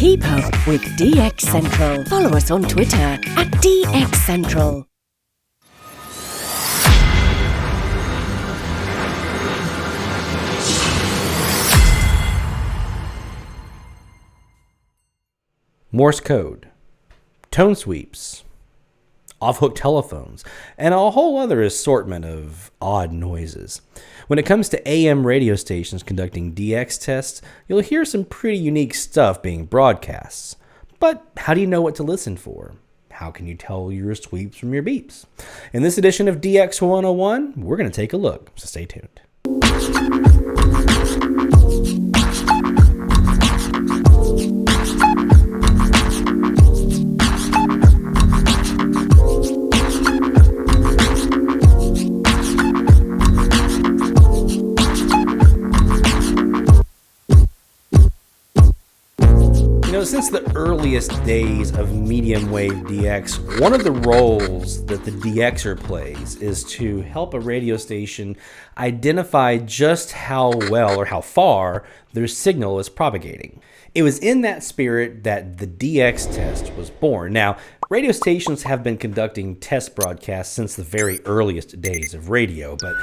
Keep up with DX Central. Follow us on Twitter at DX Central. Morse code, tone sweeps, off-hook telephones, and a whole other assortment of odd noises. When it comes to AM radio stations conducting DX tests, you'll hear some pretty unique stuff being broadcasts. But how do you know what to listen for? How can you tell your sweeps from your beeps? In this edition of DX 101, we're going to take a look, so stay tuned. Since the earliest days of medium wave DX, one of the roles that the DXer plays is to help a radio station identify just how well or how far their signal is propagating. It was in that spirit that the DX test was born. Now, radio stations have been conducting test broadcasts since the very earliest days of radio, but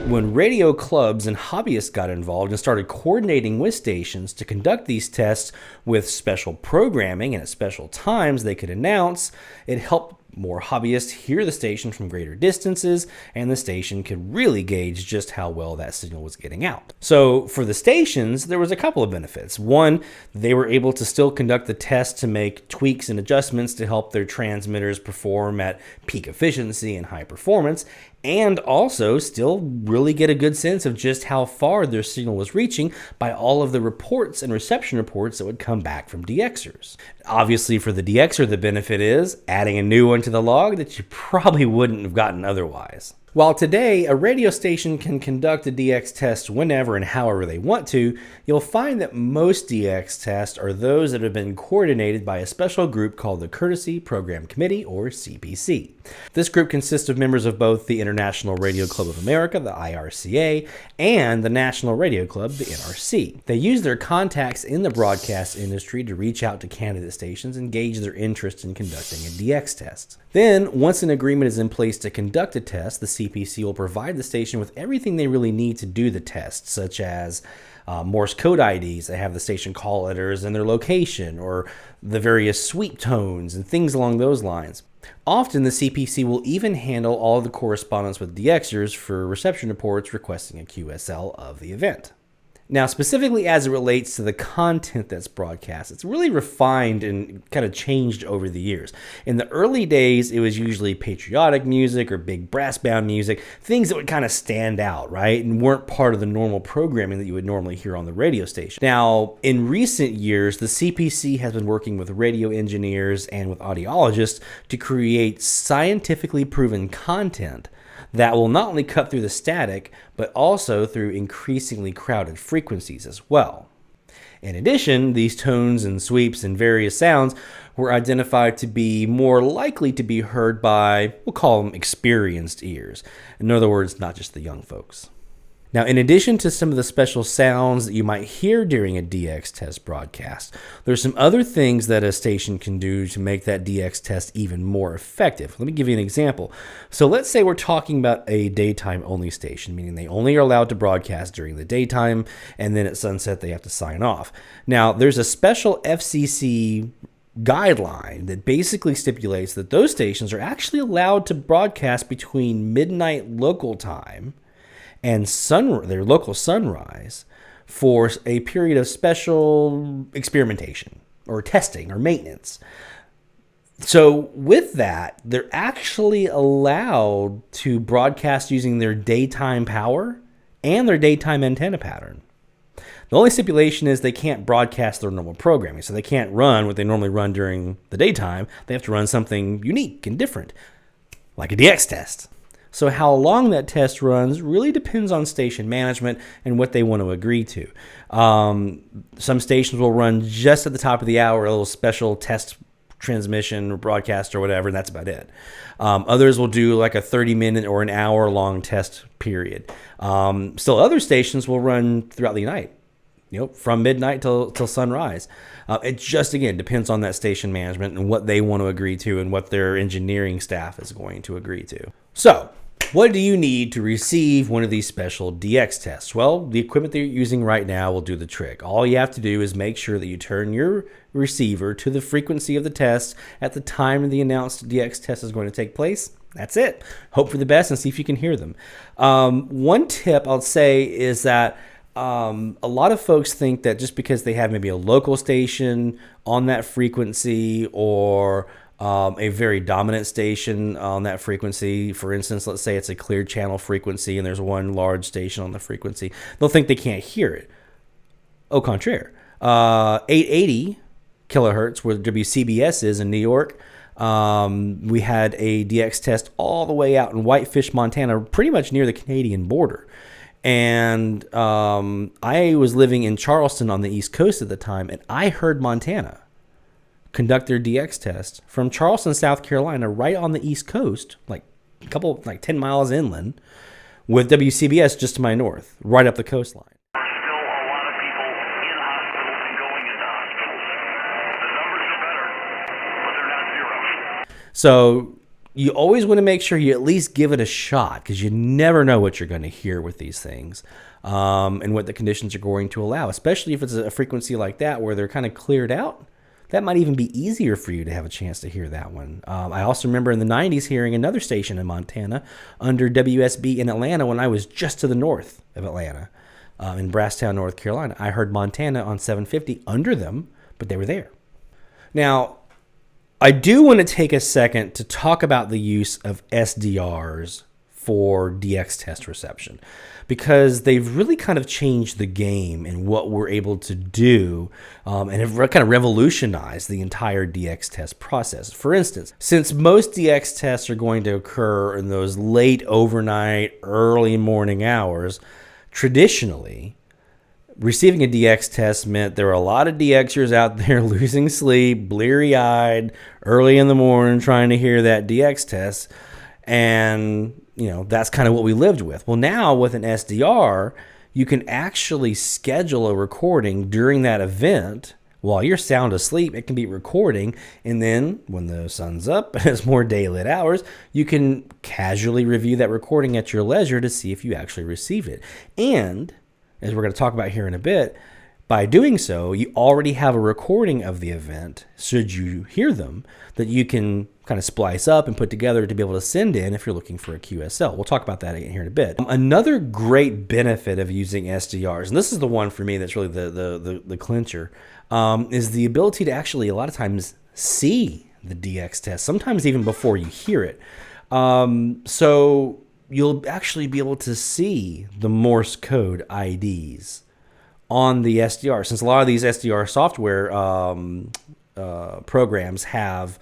when radio clubs and hobbyists got involved and started coordinating with stations to conduct these tests with special programming and at special times they could announce, it helped more hobbyists hear the station from greater distances, and the station could really gauge just how well that signal was getting out. So for the stations, there was a couple of benefits. One, they were able to still conduct the test to make tweaks and adjustments to help their transmitters perform at peak efficiency and high performance, and also still really get a good sense of just how far their signal was reaching by all of the reports and reception reports that would come back from DXers. Obviously, for the DXer, the benefit is adding a new one to the log that you probably wouldn't have gotten otherwise. While today a radio station can conduct a DX test whenever and however they want to, you'll find that most DX tests are those that have been coordinated by a special group called the Courtesy Program Committee, or CPC. This group consists of members of both the International Radio Club of America, the IRCA, and the National Radio Club, the NRC. They use their contacts in the broadcast industry to reach out to candidate stations and gauge their interest in conducting a DX test. Then, once an agreement is in place to conduct a test, the CPC will provide the station with everything they really need to do the test, such as Morse code IDs that have the station call letters and their location, or the various sweep tones and things along those lines. Often, the CPC will even handle all of the correspondence with DXers for reception reports requesting a QSL of the event. Now, specifically as it relates to the content that's broadcast, it's really refined and kind of changed over the years. In the early days, it was usually patriotic music or big brass band music, things that would kind of stand out, right, and weren't part of the normal programming that you would normally hear on the radio station. Now, in recent years, the CPC has been working with radio engineers and with audiologists to create scientifically proven content that will not only cut through the static, but also through increasingly crowded frequencies as well. In addition, these tones and sweeps and various sounds were identified to be more likely to be heard by, we'll call them experienced ears. In other words, not just the young folks. Now, in addition to some of the special sounds that you might hear during a DX test broadcast, there's some other things that a station can do to make that DX test even more effective. Let me give you an example. So let's say we're talking about a daytime-only station, meaning they only are allowed to broadcast during the daytime, and then at sunset they have to sign off. Now, there's a special FCC guideline that basically stipulates that those stations are actually allowed to broadcast between midnight local time and their local sunrise for a period of special experimentation or testing or maintenance. So with that, they're actually allowed to broadcast using their daytime power and their daytime antenna pattern. The only stipulation is they can't broadcast their normal programming, so they can't run what they normally run during the daytime. They have to run something unique and different, like a DX test. So how long that test runs really depends on station management and what they want to agree to. Some stations will run just at the top of the hour, a little special test transmission or broadcast or whatever, and that's about it. Others will do like a 30-minute or an hour-long test period. Still, other stations will run throughout the night, from midnight till sunrise. It just, again, depends on that station management and what they want to agree to and what their engineering staff is going to agree to. So, what do you need to receive one of these special DX tests? Well, the equipment that you're using right now will do the trick. All you have to do is make sure that you turn your receiver to the frequency of the test at the time the announced DX test is going to take place. That's it. Hope for the best and see if you can hear them. One tip I'll say is that a lot of folks think that just because they have maybe a local station on that frequency or a very dominant station on that frequency, for instance, let's say it's a clear channel frequency and there's one large station on the frequency, they'll think they can't hear it. Au contraire. 880 kilohertz, where WCBS is in New York, we had a DX test all the way out in Whitefish, Montana, pretty much near the Canadian border. And I was living in Charleston on the East Coast at the time, and I heard Montana conduct their DX test from Charleston, South Carolina, right on the East Coast, like 10 miles inland, with WCBS just to my north, right up the coastline. There's still a lot of people in hospitals and going into hospitals. The numbers are better, but they're not zero. So you always want to make sure you at least give it a shot, because you never know what you're going to hear with these things and what the conditions are going to allow, especially if it's a frequency like that where they're kind of cleared out. That might even be easier for you to have a chance to hear that one. I also remember in the 90s hearing another station in Montana under WSB in Atlanta when I was just to the north of Atlanta, in Brasstown, North Carolina. I heard Montana on 750 under them, but they were there. Now, I do want to take a second to talk about the use of SDRs for DX test reception, because they've really kind of changed the game in what we're able to do and have kind of revolutionized the entire DX test process. For instance, since most DX tests are going to occur in those late overnight, early morning hours, traditionally, receiving a DX test meant there were a lot of DXers out there losing sleep, bleary-eyed, early in the morning trying to hear that DX test. And, that's kind of what we lived with. Well, now with an SDR, you can actually schedule a recording during that event while you're sound asleep. It can be recording. And then when the sun's up and it's more daylit hours, you can casually review that recording at your leisure to see if you actually received it. And as we're going to talk about here in a bit, by doing so, you already have a recording of the event, should you hear them, that you can kind of splice up and put together to be able to send in if you're looking for a QSL. We'll talk about that here in a bit. Another great benefit of using SDRs, and this is the one for me that's really the clincher, is the ability to actually a lot of times see the DX test, sometimes even before you hear it. So you'll actually be able to see the Morse code IDs on the SDR, since a lot of these SDR software programs have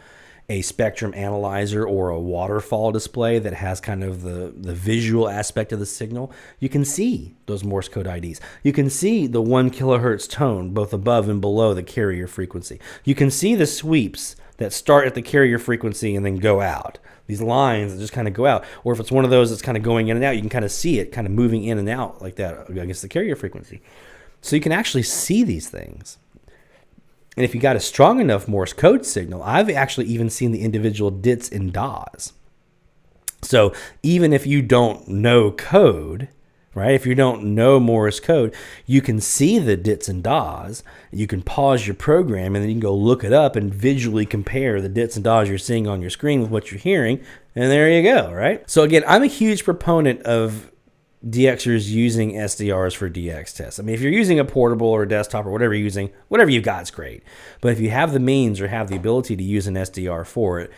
a spectrum analyzer or a waterfall display that has kind of the visual aspect of the signal. You can see those Morse code IDs. You can see the 1 kilohertz tone both above and below the carrier frequency. You can see the sweeps that start at the carrier frequency and then go out. These lines that just kind of go out. Or if it's one of those that's kind of going in and out, you can kind of see it kind of moving in and out like that against the carrier frequency. So you can actually see these things. And if you got a strong enough Morse code signal, I've actually even seen the individual dits and das. So even if you don't know code, right? If you don't know Morse code, you can see the dits and das. You can pause your program and then you can go look it up and visually compare the dits and das you're seeing on your screen with what you're hearing. And there you go, right? So again, I'm a huge proponent of DXers using SDRs for DX tests. I mean, if you're using a portable or a desktop or whatever you're using, whatever you've got is great. But if you have the means or have the ability to use an SDR for it,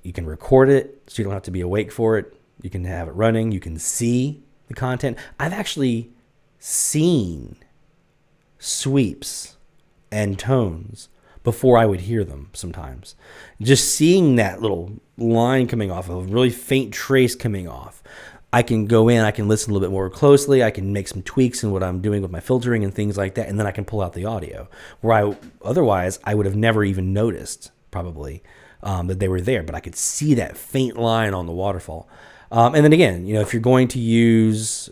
you can record it so you don't have to be awake for it. You can have it running. You can see the content. I've actually seen sweeps and tones before I would hear them sometimes. Just seeing that little line coming off, a really faint trace coming off, I can go in, I can listen a little bit more closely, I can make some tweaks in what I'm doing with my filtering and things like that, and then I can pull out the audio. Where otherwise I would have never even noticed, probably, that they were there, but I could see that faint line on the waterfall. And then again, if you're going to use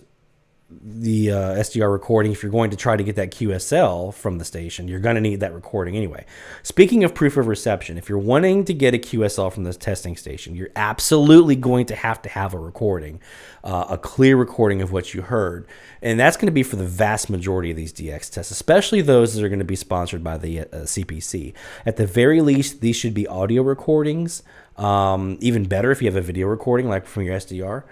SDR recording, if you're going to try to get that QSL from the station, you're going to need that recording anyway. Speaking of proof of reception, if you're wanting to get a QSL from the testing station, you're absolutely going to have a recording, a clear recording of what you heard. And that's going to be for the vast majority of these DX tests, especially those that are going to be sponsored by the CPC. At the very least, these should be audio recordings. Even better if you have a video recording like from your SDR.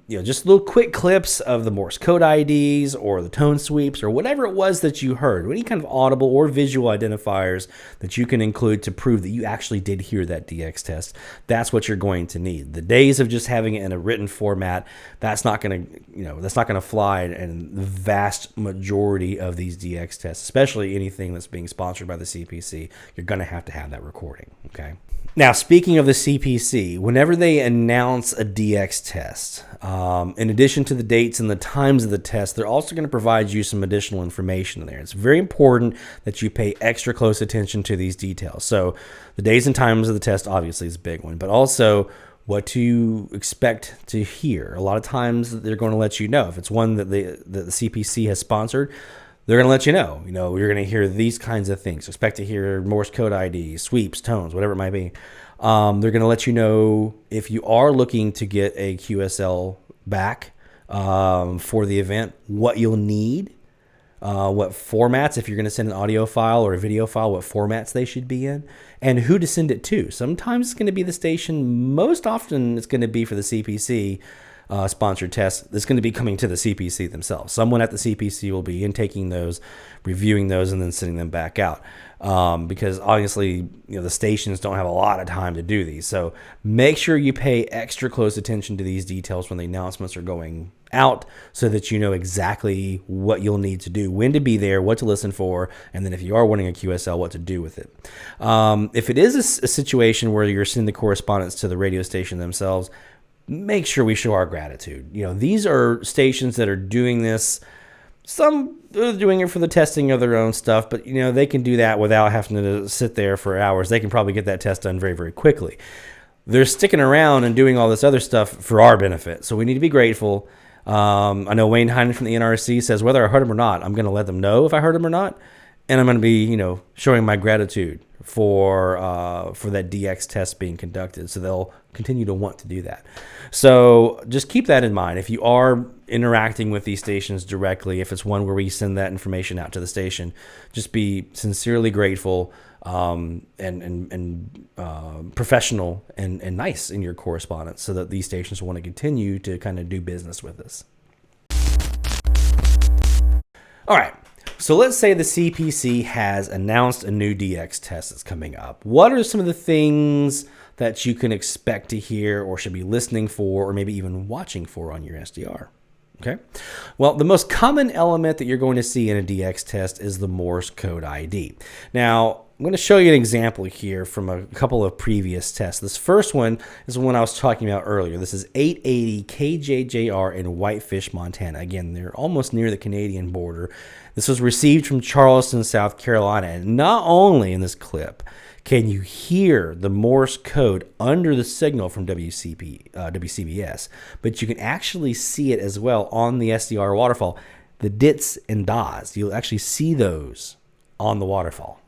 Just little quick clips of the Morse code IDs or the tone sweeps or whatever it was that you heard, any kind of audible or visual identifiers that you can include to prove that you actually did hear that DX test. That's what you're going to need. The days of just having it in a written format, that's not going to fly in the vast majority of these DX tests, especially anything that's being sponsored by the CPC. You're going to have that recording. Okay. Now, speaking of the CPC, whenever they announce a DX test, in addition to the dates and the times of the test, they're also going to provide you some additional information in there. It's very important that you pay extra close attention to these details. So the days and times of the test obviously is a big one, but also what to expect to hear. A lot of times they're going to let you know. If it's one that the CPC has sponsored, they're going to let you know. You're going to hear these kinds of things. Expect to hear Morse code IDs, sweeps, tones, whatever it might be. They're going to let you know if you are looking to get a QSL back for the event, what you'll need, what formats, if you're going to send an audio file or a video file, what formats they should be in, and who to send it to. Sometimes it's going to be the station. Most often it's going to be for the CPC. Sponsored tests that's going to be coming to the CPC themselves. Someone at the CPC will be intaking those, reviewing those, and then sending them back out. Because obviously, the stations don't have a lot of time to do these. So make sure you pay extra close attention to these details when the announcements are going out, so that you know exactly what you'll need to do, when to be there, what to listen for, and then if you are wanting a QSL, what to do with it. If it is a situation where you're sending the correspondence to the radio station themselves, make sure we show our gratitude. These are stations that are doing this. Some are doing it for the testing of their own stuff, but they can do that without having to sit there for hours. They can probably get that test done very, very quickly. They're sticking around and doing all this other stuff for our benefit, so we need to be grateful. I know Wayne Heinen from the NRC says whether I heard him or not, I'm going to let them know if I heard him or not, and I'm going to be, showing my gratitude for that DX test being conducted. So they'll continue to want to do that. So just keep that in mind. If you are interacting with these stations directly, if it's one where we send that information out to the station, just be sincerely grateful and professional and nice in your correspondence, so that these stations will want to continue to kind of do business with us. All right. So let's say the CPC has announced a new DX test that's coming up. What are some of the things that you can expect to hear or should be listening for, or maybe even watching for on your SDR? Okay. Well, the most common element that you're going to see in a DX test is the Morse code ID. Now, I'm going to show you an example here from a couple of previous tests. This first one is the one I was talking about earlier. This is 880 KJJR in Whitefish, Montana. Again, they're almost near the Canadian border. This was received from Charleston, South Carolina. And not only in this clip can you hear the Morse code under the signal from WCBS, but you can actually see it as well on the SDR waterfall. The dits and das, you'll actually see those on the waterfall.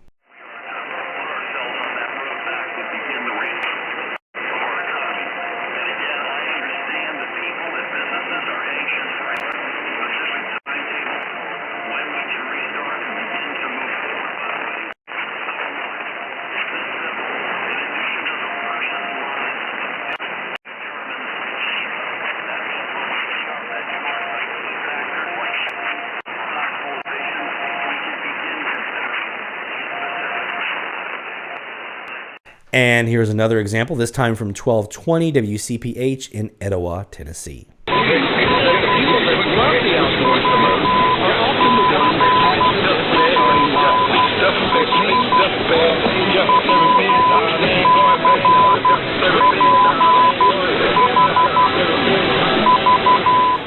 And here's another example, this time from 1220 WCPH in Etowah, Tennessee.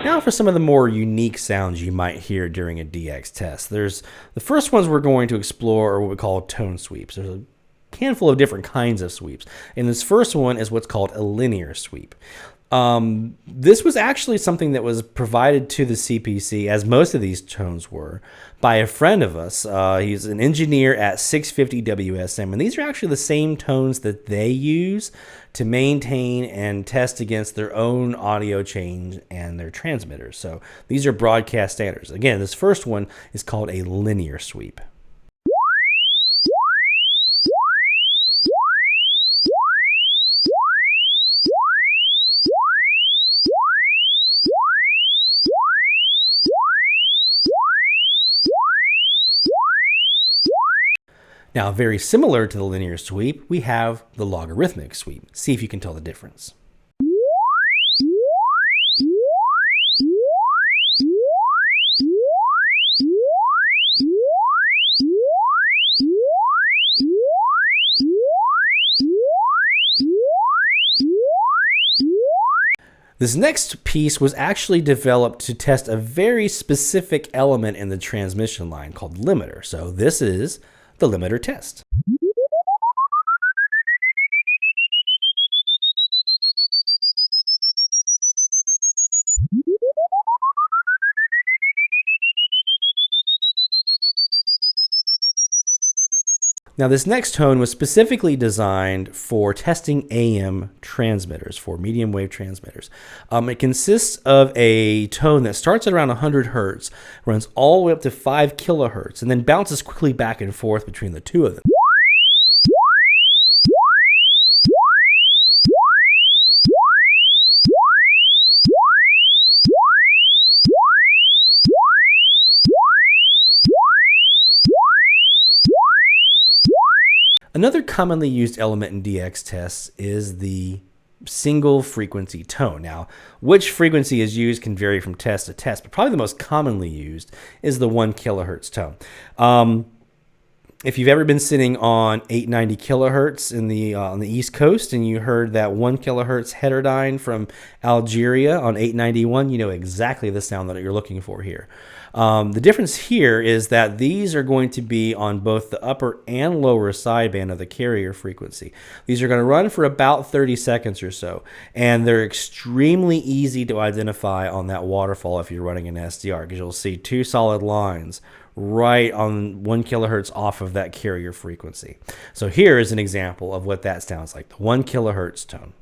Now for some of the more unique sounds you might hear during a DX test. There's the first ones we're going to explore are what we call tone sweeps. There's a handful of different kinds of sweeps. And this first one is what's called a linear sweep. This was actually something that was provided to the CPC, as most of these tones were, by a friend of us. He's an engineer at 650 WSM, and these are actually the same tones that they use to maintain and test against their own audio chain and their transmitters. So these are broadcast standards. Again, this first one is called a linear sweep. Now, very similar to the linear sweep, we have the logarithmic sweep. See if you can tell the difference. This next piece was actually developed to test a very specific element in the transmission line called limiter. So this is the limiter test. Now, this next tone was specifically designed for testing AM transmitters, for medium wave transmitters. It consists of a tone that starts at around 100 hertz, runs all the way up to 5 kilohertz, and then bounces quickly back and forth between the two of them. Another commonly used element in DX tests is the single frequency tone. Now, which frequency is used can vary from test to test, but probably the most commonly used is the 1 kilohertz tone. If you've ever been sitting on 890 kilohertz on the East Coast and you heard that 1 kilohertz heterodyne from Algeria on 891, you know exactly the sound that you're looking for here. The difference here is that these are going to be on both the upper and lower sideband of the carrier frequency. These are going to run for about 30 seconds or so, and they're extremely easy to identify on that waterfall if you're running an SDR, because you'll see two solid lines right on 1 kilohertz off of that carrier frequency. So here is an example of what that sounds like, the 1 kilohertz tone.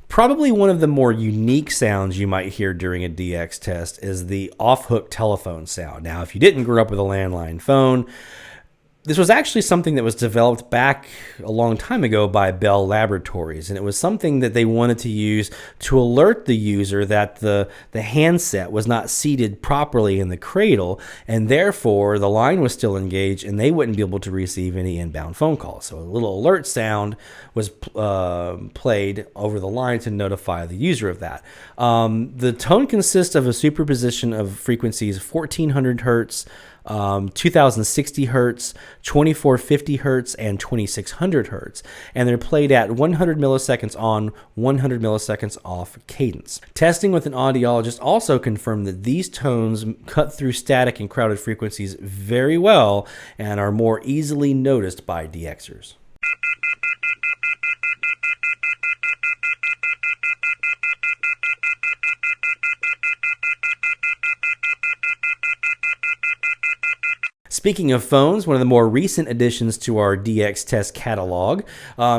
Probably one of the more unique sounds you might hear during a DX test is the off-hook telephone sound. Now, if you didn't grow up with a landline phone, this was actually something that was developed back a long time ago by Bell Laboratories, and it was something that they wanted to use to alert the user that the handset was not seated properly in the cradle, and therefore the line was still engaged and they wouldn't be able to receive any inbound phone calls. So a little alert sound was played over the line to notify the user of that. The tone consists of a superposition of frequencies 1400 hertz, 2060 hertz, 2450 hertz, and 2600 hertz, and they're played at 100 milliseconds on, 100 milliseconds off cadence. Testing with an audiologist also confirmed that these tones cut through static and crowded frequencies very well and are more easily noticed by DXers. Speaking of phones, one of the more recent additions to our DX test catalog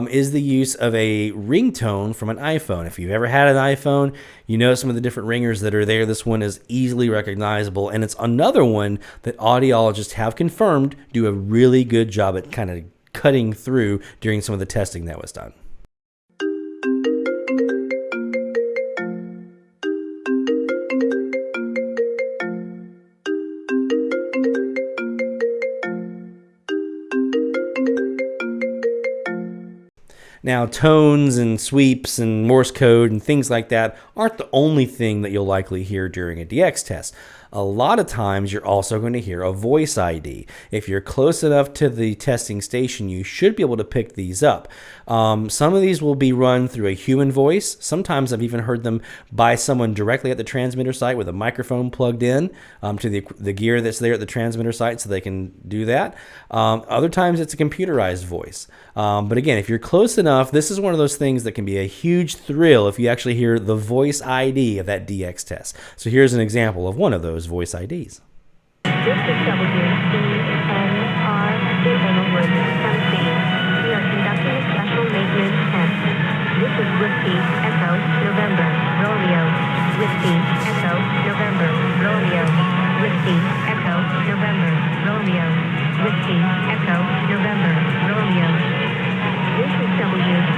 is the use of a ringtone from an iPhone. If you've ever had an iPhone, you know some of the different ringers that are there. This one is easily recognizable, and it's another one that audiologists have confirmed do a really good job at kind of cutting through during some of the testing that was done. Now, tones and sweeps and Morse code and things like that aren't the only thing that you'll likely hear during a DX test. A lot of times you're also going to hear a voice ID. If you're close enough to the testing station, you should be able to pick these up. Some of these will be run through a human voice. Sometimes I've even heard them by someone directly at the transmitter site with a microphone plugged in to the gear that's there at the transmitter site, so they can do that. Other times it's a computerized voice. But again, if you're close enough, this is one of those things that can be a huge thrill if you actually hear the voice ID of that DX test. So here's an example of one of those voice IDs. This is WCNR in Englewood, Tennessee. We are conducting a special maintenance test. This is Whiskey Echo November Romeo. Whiskey Echo November Romeo. Whiskey Echo November Romeo. Whiskey Echo November Romeo. This is WCNR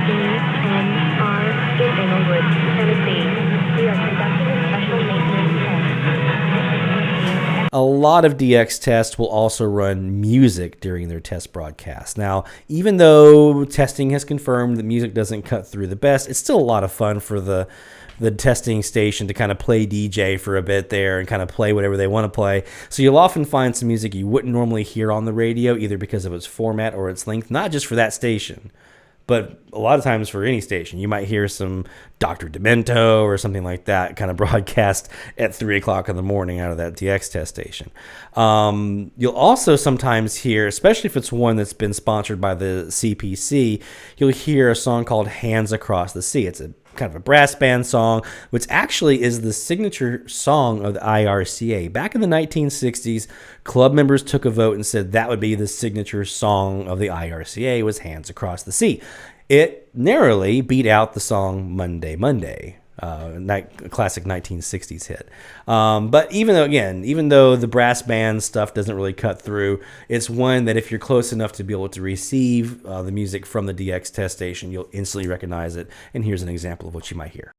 in Englewood, Tennessee. We are conducting a special maintenance test. A lot of DX tests will also run music during their test broadcast. Now, even though testing has confirmed that music doesn't cut through the best, it's still a lot of fun for the testing station to kind of play DJ for a bit there and kind of play whatever they want to play. So you'll often find some music you wouldn't normally hear on the radio, either because of its format or its length, not just for that station, but a lot of times for any station. You might hear some Dr. Demento or something like that kind of broadcast at 3 o'clock in the morning out of that DX test station. You'll also sometimes hear, especially if it's one that's been sponsored by the CPC, you'll hear a song called Hands Across the Sea. It's a kind of a brass band song, which actually is the signature song of the IRCA. Back in the 1960s, club members took a vote and said that would be the signature song of the IRCA was Hands Across the Sea. It narrowly beat out the song Monday, Monday, classic 1960s hit. But even though the brass band stuff doesn't really cut through, it's one that if you're close enough to be able to receive the music from the DX test station, you'll instantly recognize it. And here's an example of what you might hear.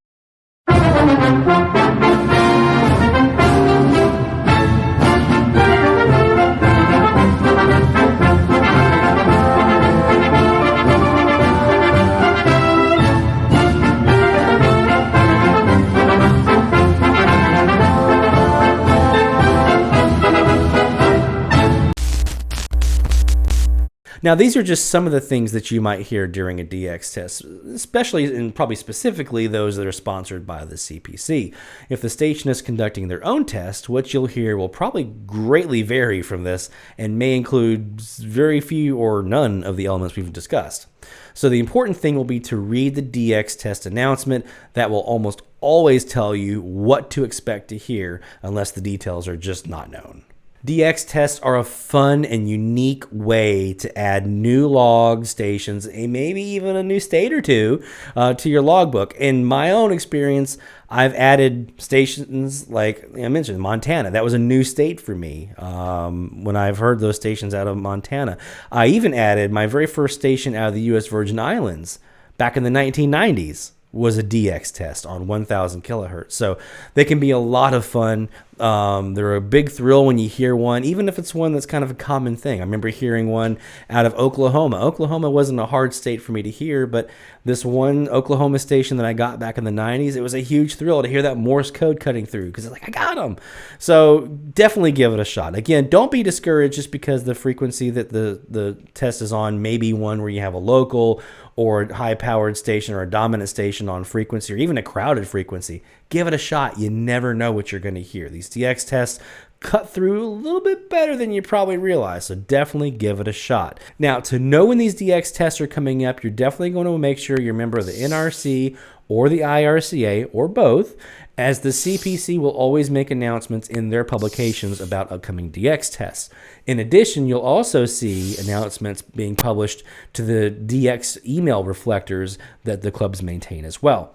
Now, these are just some of the things that you might hear during a DX test, especially and probably specifically those that are sponsored by the CPC. If the station is conducting their own test, what you'll hear will probably greatly vary from this and may include very few or none of the elements we've discussed. So the important thing will be to read the DX test announcement. That will almost always tell you what to expect to hear unless the details are just not known. DX tests are a fun and unique way to add new log stations and maybe even a new state or two to your logbook. In my own experience, I've added stations like I mentioned, Montana. That was a new state for me when I've heard those stations out of Montana. I even added my very first station out of the U.S. Virgin Islands back in the 1990s. Was a DX test on 1000 kilohertz. So they can be a lot of fun. They're a big thrill when you hear one, even if it's one that's kind of a common thing. I remember hearing one out of Oklahoma. Oklahoma wasn't a hard state for me to hear, but this one Oklahoma station that I got back in the 90s, it was a huge thrill to hear that Morse code cutting through because it's like, I got them. So definitely give it a shot. Again, don't be discouraged just because the frequency that the test is on may be one where you have a local or a high-powered station or a dominant station on frequency or even a crowded frequency. Give it a shot. You never know what you're going to hear. These DX tests cut through a little bit better than you probably realize, so definitely give it a shot. Now, to know when these DX tests are coming up, you're definitely going to make sure you're a member of the NRC or the IRCA or both, as the CPC will always make announcements in their publications about upcoming DX tests. In addition, you'll also see announcements being published to the DX email reflectors that the clubs maintain as well.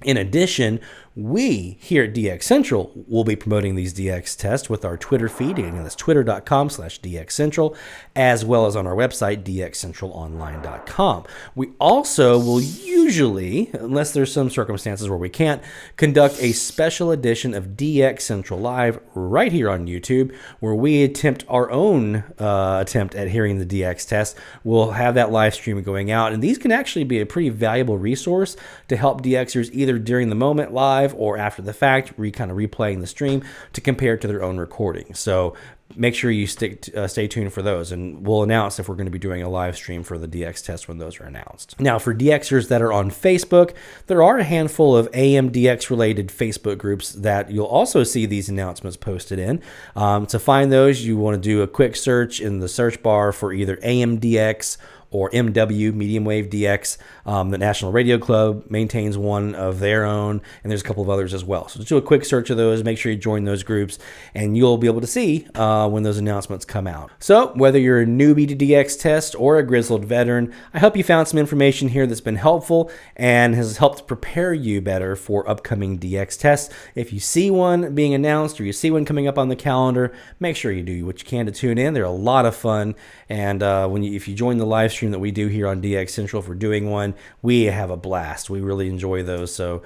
In addition, we here at DX Central will be promoting these DX tests with our Twitter feed. Again, that's twitter.com/DX Central, as well as on our website, dxcentralonline.com. We also will usually, unless there's some circumstances where we can't, conduct a special edition of DX Central Live right here on YouTube, where we attempt our own attempt at hearing the DX test. We'll have that live stream going out, and these can actually be a pretty valuable resource to help DXers either during the moment live live or after the fact, kind of replaying the stream to compare it to their own recording. So make sure you stay tuned for those, and we'll announce if we're going to be doing a live stream for the DX test when those are announced. Now, for DXers that are on Facebook, there are a handful of AMDX related Facebook groups that you'll also see these announcements posted in. To find those, you want to do a quick search in the search bar for either AMDX or MW, Medium Wave DX. The National Radio Club maintains one of their own, and there's a couple of others as well. So just do a quick search of those, make sure you join those groups, and you'll be able to see when those announcements come out. So whether you're a newbie to DX test or a grizzled veteran, I hope you found some information here that's been helpful and has helped prepare you better for upcoming DX tests. If you see one being announced or you see one coming up on the calendar, make sure you do what you can to tune in. They're a lot of fun, and if you join the live stream that we do here on DX Central for doing one, we have a blast. We really enjoy those, so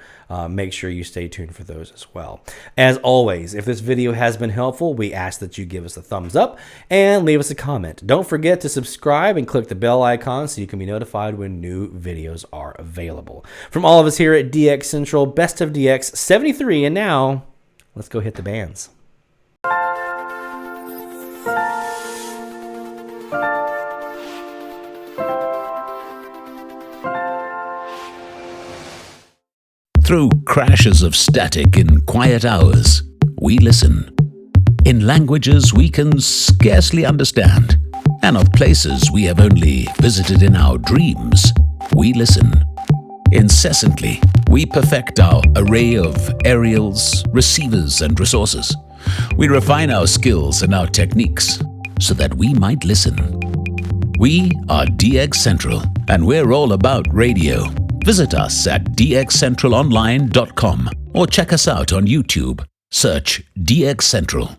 make sure you stay tuned for those as well. As always, if this video has been helpful, we ask that you give us a thumbs up and leave us a comment. Don't forget to subscribe and click the bell icon so you can be notified when new videos are available. From all of us here at DX Central, best of DX 73, and now let's go hit the bands. Through crashes of static in quiet hours, we listen. In languages we can scarcely understand, and of places we have only visited in our dreams, we listen. Incessantly, we perfect our array of aerials, receivers, and resources. We refine our skills and our techniques so that we might listen. We are DX Central, and we're all about radio. Visit us at dxcentralonline.com or check us out on YouTube. Search DX Central.